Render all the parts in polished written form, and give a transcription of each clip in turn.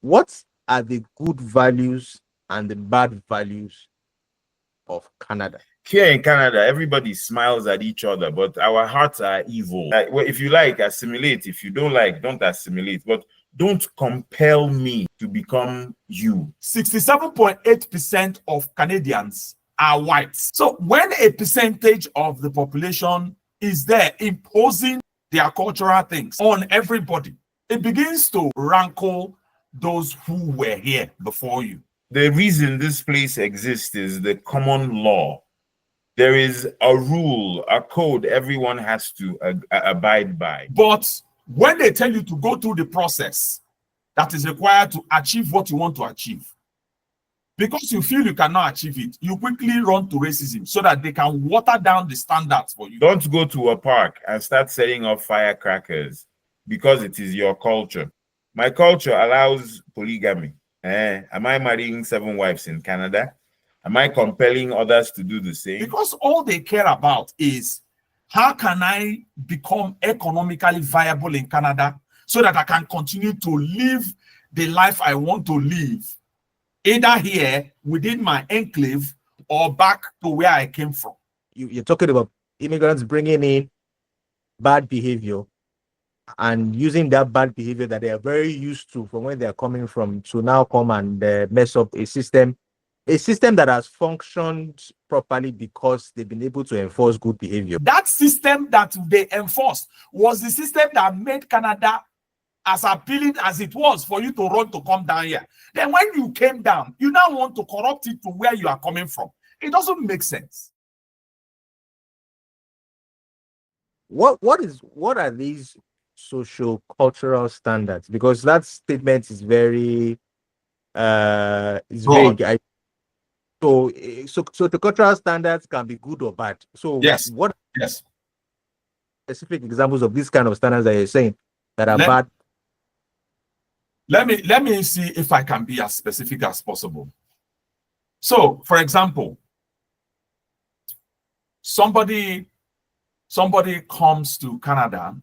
What are the good values and the bad values of Canada? Here in Canada, everybody smiles at each other, but our hearts are evil. Well, if you like, assimilate. If you don't like, don't assimilate. But don't compel me to become you. 67.8% of Canadians are whites. So when a percentage of the population is there imposing their cultural things on everybody, it begins to rankle those who were here before you. The reason this place exists is the common law. There is a rule, a code everyone has to abide by. But when they tell you to go through the process that is required to achieve what you want to achieve, because you feel you cannot achieve it, you quickly run to racism so that they can water down the standards for you. Don't go to a park and start setting off firecrackers because it is your culture. My culture allows polygamy. Am I marrying 7 wives in Canada? Am I compelling others to do the same? Because all they care about is how can I become economically viable in Canada so that I can continue to live the life I want to live, either here within my enclave or back to where I came from. You're talking about immigrants bringing in bad behavior and using that bad behavior that they are very used to from where they are coming from to now come and mess up a system that has functioned properly because they've been able to enforce good behavior. That system that they enforced was the system that made Canada as appealing as it was for you to run to come down here. Then when you came down, you now want to corrupt it to where you are coming from. It doesn't make sense. What are these social cultural standards? Because that statement is very vague. So the cultural standards can be good or bad. So yes, what yes specific examples of these kind of standards that you're saying that are bad? Let me see if I can be as specific as possible. So, for example, somebody comes to Canada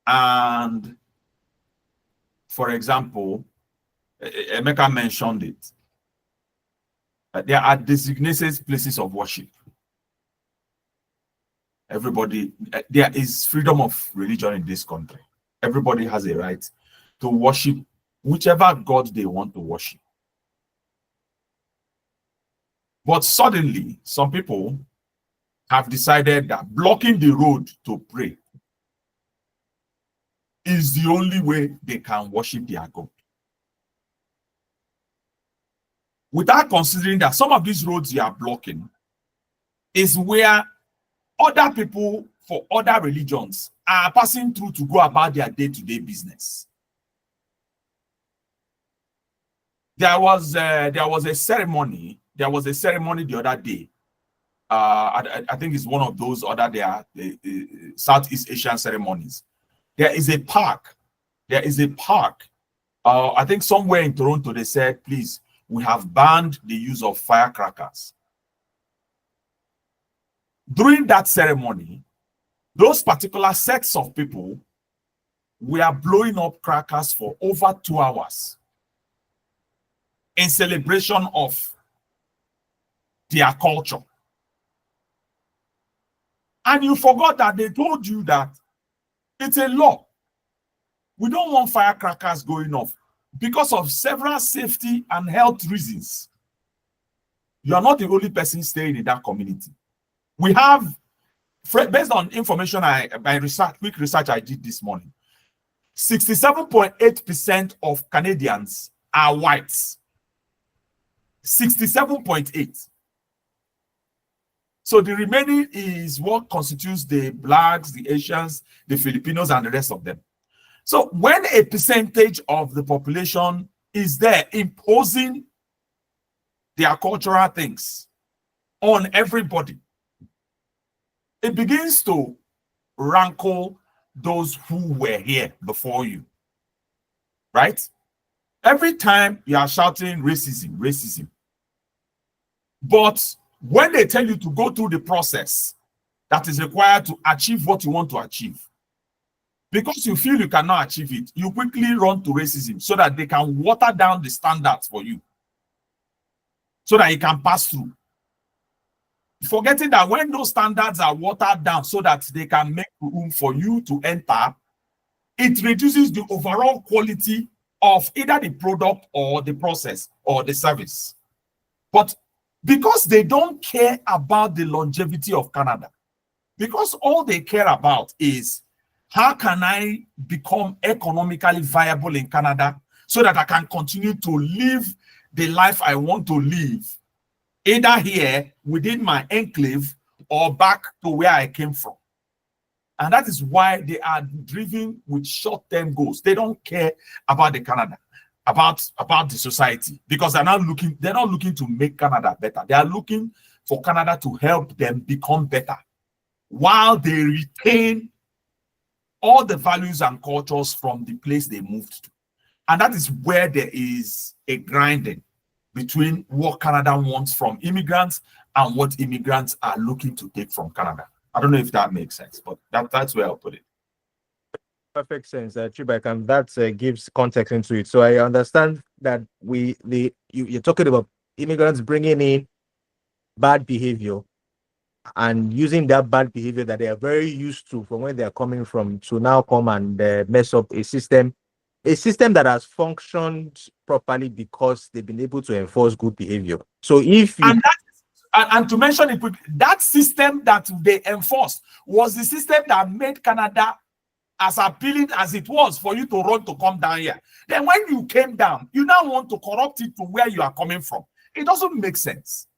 and, for example, Emeka mentioned it. There are designated places of worship. Everybody, there is freedom of religion in this country. Everybody has a right to worship whichever God they want to worship. But suddenly, some people have decided that blocking the road to pray is the only way they can worship their God. Without considering that some of these roads you are blocking is where other people for other religions are passing through to go about their day-to-day business. There was a ceremony. There was a ceremony the other day. I think it's one of those other Southeast Asian ceremonies. There is a park. I think somewhere in Toronto they said, please, we have banned the use of firecrackers. During that ceremony, those particular sets of people were blowing up crackers for over 2 hours in celebration of their culture. And you forgot that they told you that it's a law. We don't want firecrackers going off because of several safety and health reasons. You are not the only person staying in that community. We have, based on information quick research I did this morning, 67.8% of Canadians are whites. 67.8. So the remaining is what constitutes the blacks, the Asians, the Filipinos, and the rest of them. So when a percentage of the population is there imposing their cultural things on everybody, it begins to rankle those who were here before you, right? Every time you are shouting racism, racism. But when they tell you to go through the process that is required to achieve what you want to achieve, Because you feel you cannot achieve it, you quickly run to racism so that they can water down the standards for you, so that you can pass through. Forgetting that when those standards are watered down so that they can make room for you to enter, it reduces the overall quality of either the product or the process or the service. But because they don't care about the longevity of Canada, because all they care about is how can I become economically viable in Canada so that I can continue to live the life I want to live, either here within my enclave or back to where I came from. And that is why they are driven with short-term goals. They don't care about the Canada, about the society, because they're not looking to make Canada better. They are looking for Canada to help them become better while they retain all the values and cultures from the place they moved to. And that is where there is a grinding between what Canada wants from immigrants and what immigrants are looking to take from Canada. I don't know if that makes sense, but that's where I'll put it. Perfect sense, Chibak, and that gives context into it. So I understand that you're talking about immigrants bringing in bad behavior and using that bad behavior that they are very used to from where they are coming from to now come and mess up a system that has functioned properly because they've been able to enforce good behavior. So if you and to mention it quickly, that system that they enforced was the system that made Canada as appealing as it was for you to run to come down here. Then when you came down, you now want to corrupt it to where you are coming from. It doesn't make sense.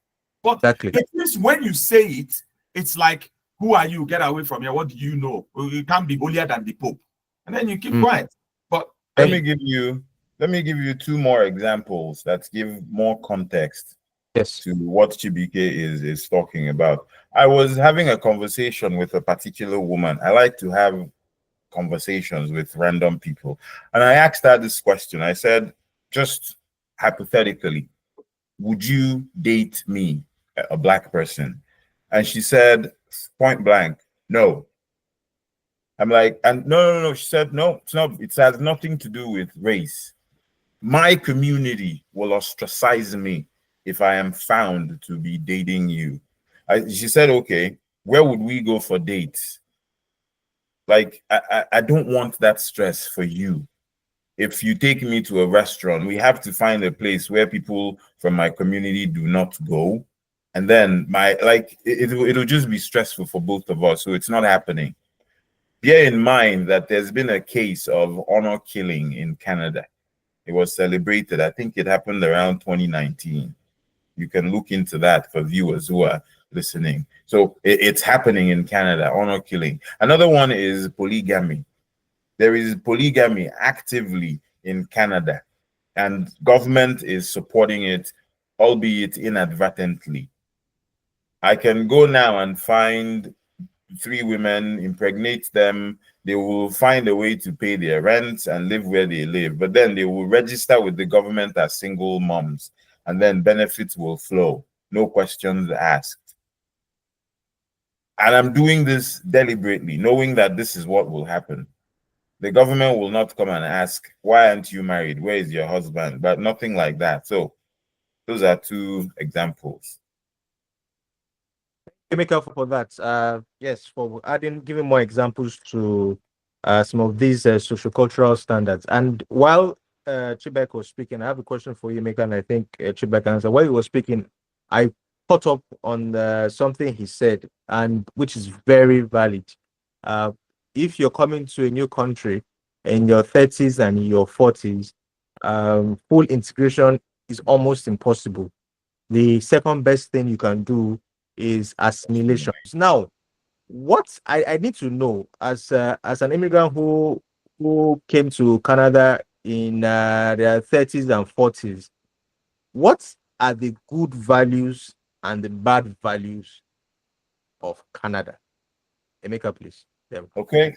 But exactly. At least when you say it, it's like, who are you? Get away from here. What do you know? You can't be holier than the Pope. And then you keep quiet. But let me give you two more examples that give more context to what Chibike is talking about. I was having a conversation with a particular woman. I like to have conversations with random people. And I asked her this question. I said, just hypothetically, would you date me, a black person? And she said, point blank, no. I'm like, and no. She said, no, it's not. It has nothing to do with race. My community will ostracize me if I am found to be dating you. She said, okay, where would we go for dates? Like, I don't want that stress for you. If you take me to a restaurant, we have to find a place where people from my community do not go. And then it'll just be stressful for both of us. So it's not happening. Bear in mind that there's been a case of honor killing in Canada. It was celebrated. I think it happened around 2019. You can look into that for viewers who are listening. So it's happening in Canada, honor killing. Another one is polygamy. There is polygamy actively in Canada, and government is supporting it, albeit inadvertently. I can go now and find 3 women, impregnate them. They will find a way to pay their rent and live where they live, but then they will register with the government as single moms, and then benefits will flow, no questions asked. And I'm doing this deliberately, knowing that this is what will happen. The government will not come and ask, why aren't you married? Where is your husband? But nothing like that. So those are 2 examples. Make up for that. Yes, for giving more examples to some of these sociocultural standards. And while Chibek was speaking, I have a question for you, Mika, and I think Chibek answered. While he was speaking, I caught up on something he said, and which is very valid. If you're coming to a new country in your 30s and your 40s, full integration is almost impossible. The second best thing you can do is assimilation. Now, what I need to know as an immigrant who came to Canada in their 30s and 40s, what are the good values and the bad values of Canada? Emeka, please. Okay.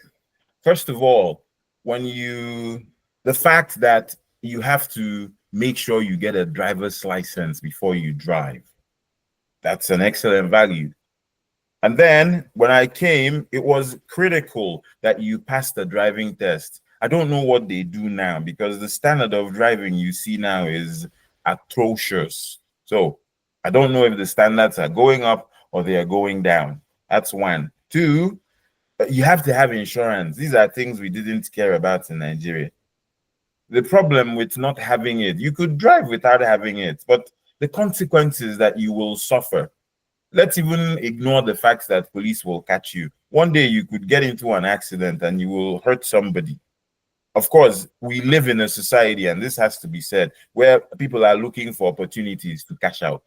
First of all, the fact that you have to make sure you get a driver's license before you drive, that's an excellent value. And then when I came, it was critical that you pass the driving test. I don't know what they do now because the standard of driving you see now is atrocious. So I don't know if the standards are going up or they are going down. That's one. Two, you have to have insurance. These are things we didn't care about in Nigeria. The problem with not having it, you could drive without having it, but the consequences that you will suffer. Let's even ignore the fact that police will catch you. One day you could get into an accident and you will hurt somebody. Of course, we live in a society, and this has to be said, where people are looking for opportunities to cash out.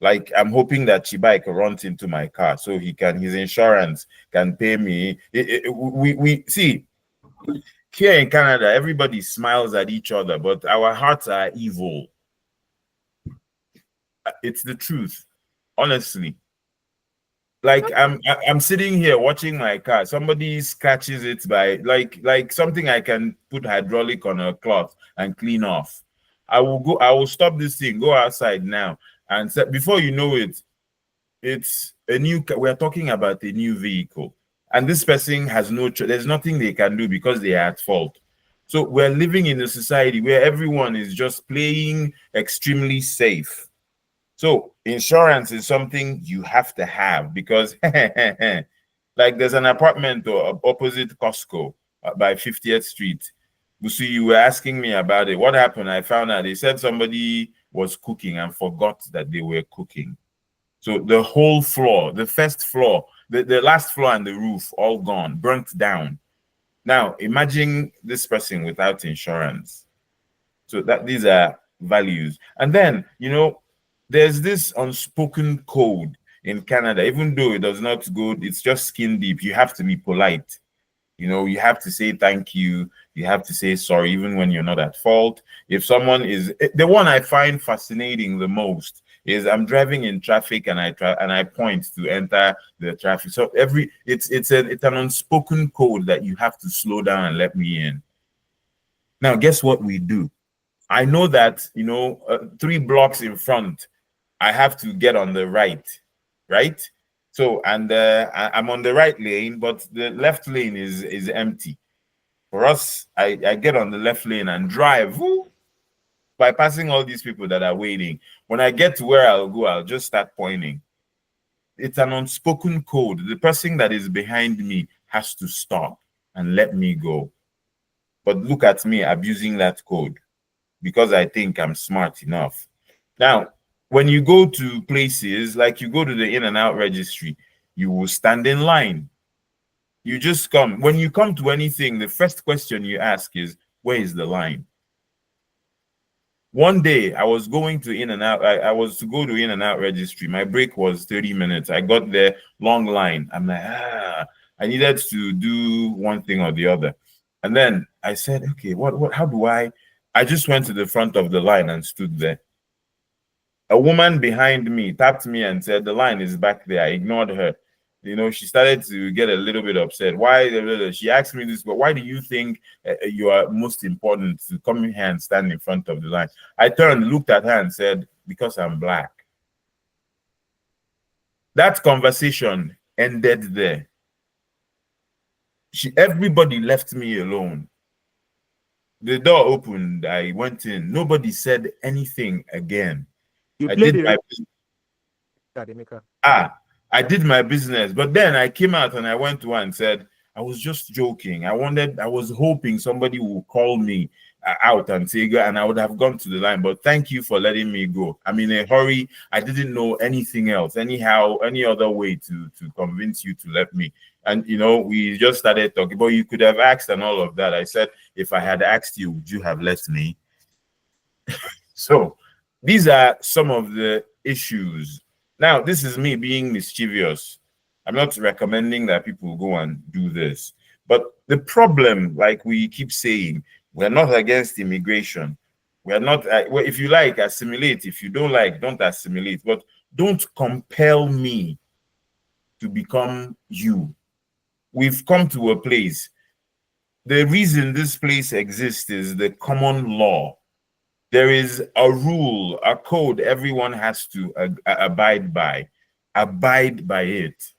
Like, I'm hoping that Chibike runs into my car so his insurance can pay me. We see, here in Canada, everybody smiles at each other, but our hearts are evil. It's the truth, honestly. Like, I'm sitting here watching my car. Somebody scratches it by like something I can put hydraulic on a cloth and clean off. I will stop this thing, go outside now, and before you know it, it's a new. We're talking about a new vehicle, and this person has no. There's nothing they can do because they are at fault. So we're living in a society where everyone is just playing extremely safe. So insurance is something you have to have because like there's an apartment opposite Costco by 50th Street. Busi, you were asking me about it. What happened? I found out they said somebody was cooking and forgot that they were cooking. So the whole floor, the first floor, the last floor and the roof all gone, burnt down. Now imagine this person without insurance. So these are values. And then, there's this unspoken code in Canada, even though it does not go, it's just skin deep. You have to be polite. You have to say thank you. You have to say sorry, even when you're not at fault. If someone is, the one I find fascinating the most is I'm driving in traffic and I point to enter the traffic. So it's an unspoken code that you have to slow down and let me in. Now, guess what we do? I know that 3 blocks in front, I have to get on the right? So, and I'm on the right lane, but the left lane is empty. For us, I get on the left lane and drive, bypassing all these people that are waiting. When I get to where I'll go, I'll just start pointing. It's an unspoken code. The person that is behind me has to stop and let me go. But look at me abusing that code because I think I'm smart enough. Now, when you go to places, like you go to the In-N-Out registry, you will stand in line. You just come. When you come to anything, the first question you ask is, where is the line? One day, I was going to In-N-Out. I was to go to In-N-Out registry. My break was 30 minutes. I got there, long line. I'm like, I needed to do one thing or the other. And then I said, okay, how do I just went to the front of the line and stood there. A woman behind me tapped me and said, the line is back there. I ignored her. She started to get a little bit upset. Why? She asked me this, but why do you think you are most important to come in here and stand in front of the line? I turned, looked at her and said, because I'm black. That conversation ended there. Everybody left me alone. The door opened. I went in. Nobody said anything again. I did my business, but then I came out and I went to her and said, I was just joking. I was hoping somebody would call me out and say, and I would have gone to the line, but thank you for letting me go. I'm in a hurry. I didn't know anything else, any other way to convince you to let me. And, we just started talking, but you could have asked and all of that. I said, if I had asked you, would you have let me? So these are some of the issues. Now, this is me being mischievous. I'm not recommending that people go and do this. But the problem, like we keep saying, we're not against immigration. We're not, if you like, assimilate. If you don't like, don't assimilate. But don't compel me to become you. We've come to a place. The reason this place exists is the common law. There is a rule, a code everyone has to abide by. abide by it.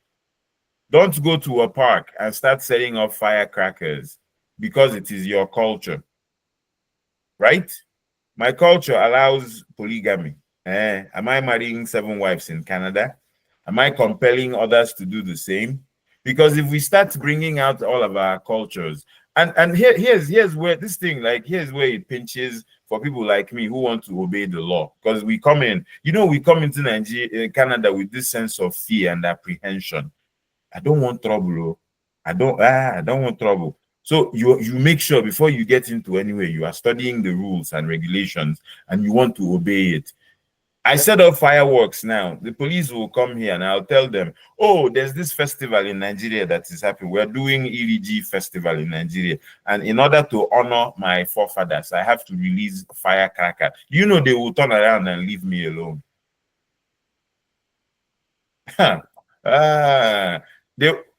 Don't go to a park and start setting off firecrackers because it is your culture, right? My culture allows polygamy. Am I marrying 7 wives in Canada? Am I compelling others to do the same? Because if we start bringing out all of our cultures, and here's where this thing, like, here's where it pinches for people like me who want to obey the law. Because we come in, we come into Nigeria, Canada, with this sense of fear and apprehension. I don't want trouble. Oh. I don't want trouble. So you make sure before you get into anywhere, you are studying the rules and regulations and you want to obey it. I set up fireworks now. The police will come here and I'll tell them, oh, there's this festival in Nigeria that is happening. We're doing EDG festival in Nigeria. And in order to honor my forefathers, I have to release firecracker. They will turn around and leave me alone.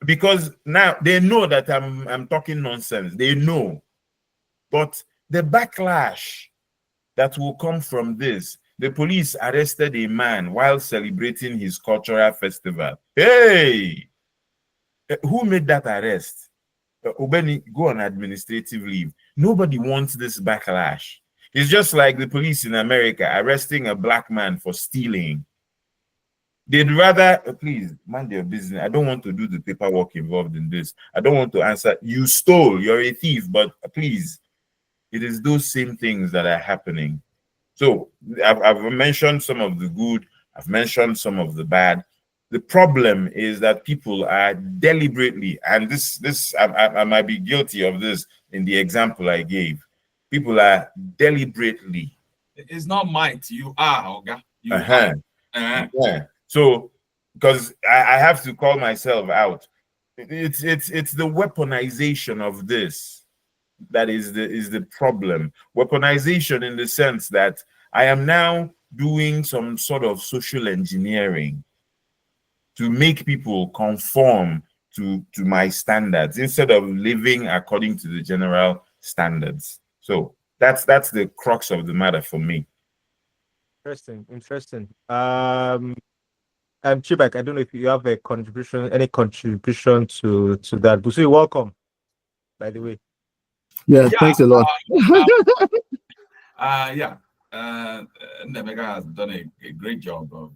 Because now they know that I'm talking nonsense. They know. But the backlash that will come from this, the police arrested a man while celebrating his cultural festival. Hey! Who made that arrest? Obeni, go on administrative leave. Nobody wants this backlash. It's just like the police in America arresting a black man for stealing. They'd rather, please, mind your business. I don't want to do the paperwork involved in this. I don't want to answer. You stole, you're a thief, but please, it is those same things that are happening. So I've mentioned some of the good, I've mentioned some of the bad. The problem is that people are deliberately, and I might be guilty of this in the example I gave. People are deliberately. It's not might, you are, Oga. You are. Yeah. So, because I have to call myself out, it's the weaponization of this that is the problem. Weaponization in the sense that I am now doing some sort of social engineering to make people conform to my standards instead of living according to the general standards. So that's the crux of the matter for me. Interesting. Chibak, I don't know if you have any contribution to that. Busu, you're welcome, by the way. Yeah, thanks a lot. Nemega has done a great job of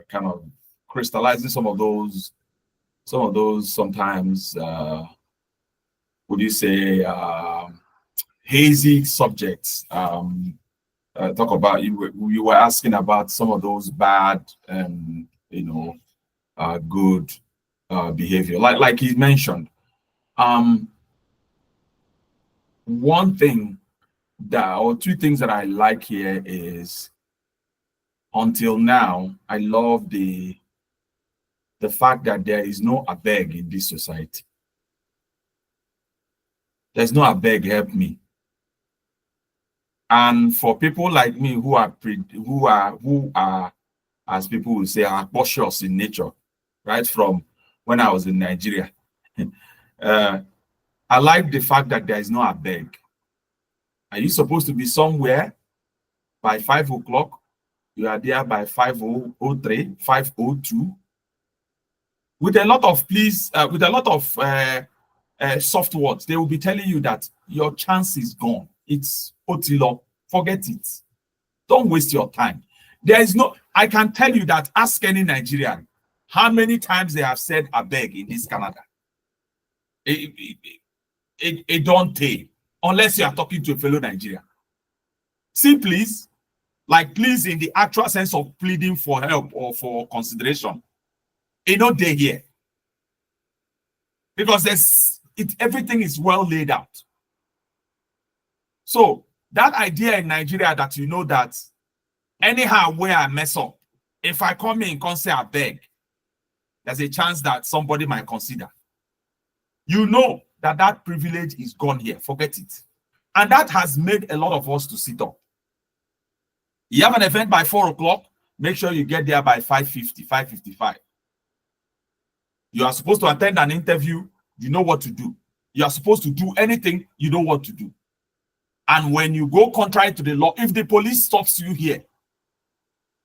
kind of crystallizing some of those sometimes would you say hazy subjects. Talk about you were asking about some of those bad good behavior, like he mentioned. One thing or two things that I like here is, until now, I love the fact that there is no abeg in this society. There's no abeg, help me. And for people like me who are, as people will say, are cautious in nature, right from when I was in Nigeria, I like the fact that there is no abeg. Are you supposed to be somewhere by 5 o'clock? You are there by 5:03, 5:02. With a lot of soft words, they will be telling you that your chance is gone. It's Otilo. Forget it. Don't waste your time. There is no, I can tell you that, ask any Nigerian how many times they have said abeg in this Canada. It don't take, unless you are talking to a fellow Nigerian. See, please, like please in the actual sense of pleading for help or for consideration. They here. Because everything is well laid out. So that idea in Nigeria that that anyhow where I mess up, if I come in and say I beg, there's a chance that somebody might consider. That privilege is gone here. Forget it. And that has made a lot of us to sit up. You have an event by 4 o'clock, make sure you get there by 5:50, 5:55. You are supposed to attend an interview, you know what to do. You are supposed to do anything, you know what to do. And when you go contrary to the law, if the police stops you here,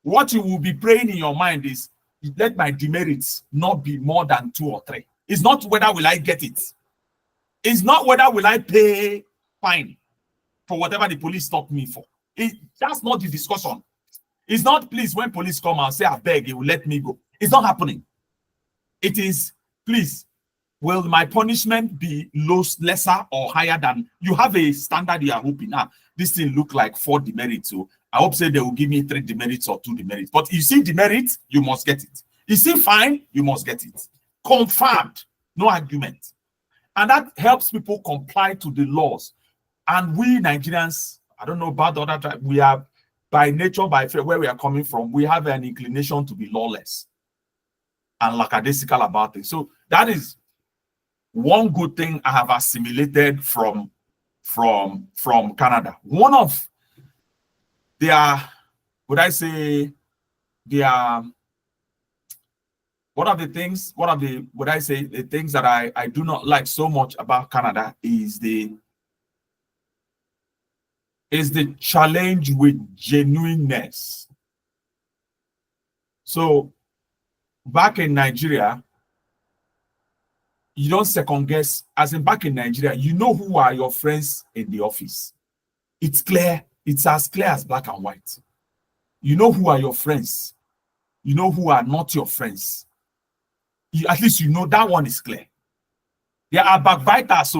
what you will be praying in your mind is, let my demerits not be more than 2 or 3. It's not whether will I get it. It's not whether will I pay fine for whatever the police stopped me for. That's not the discussion. It's not, please, when police come and say, I beg, you will let me go. It's not happening. It is, please, will my punishment be lesser or higher than, you have a standard you are hoping. This thing look like 4 demerits. So I hope say they will give me 3 demerits or 2 demerits. But you see demerit, you must get it. You see fine, you must get it. Confirmed, no argument. And that helps people comply to the laws. And we Nigerians, I don't know about the other tribe, we have, by nature, by where we are coming from, we have an inclination to be lawless and lackadaisical about it. So that is one good thing I have assimilated from Canada. One of their, would I say, their, the things that I do not like so much about Canada is the challenge with genuineness. So back in Nigeria, you don't second guess. As in back in Nigeria, you know who are your friends in the office. It's clear. It's as clear as black and white. You know who are your friends. You know who are not your friends. At least you know that one is clear. There are backbiters,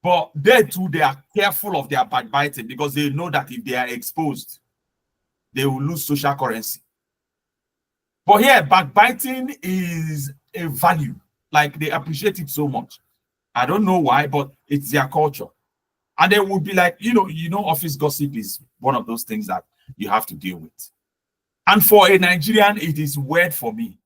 but they too, they are careful of their backbiting because they know that if they are exposed, they will lose social currency. But here, backbiting is a value. Like, they appreciate it so much. I don't know why, but it's their culture. And they will be like, office gossip is one of those things that you have to deal with. And for a Nigerian, it is weird for me.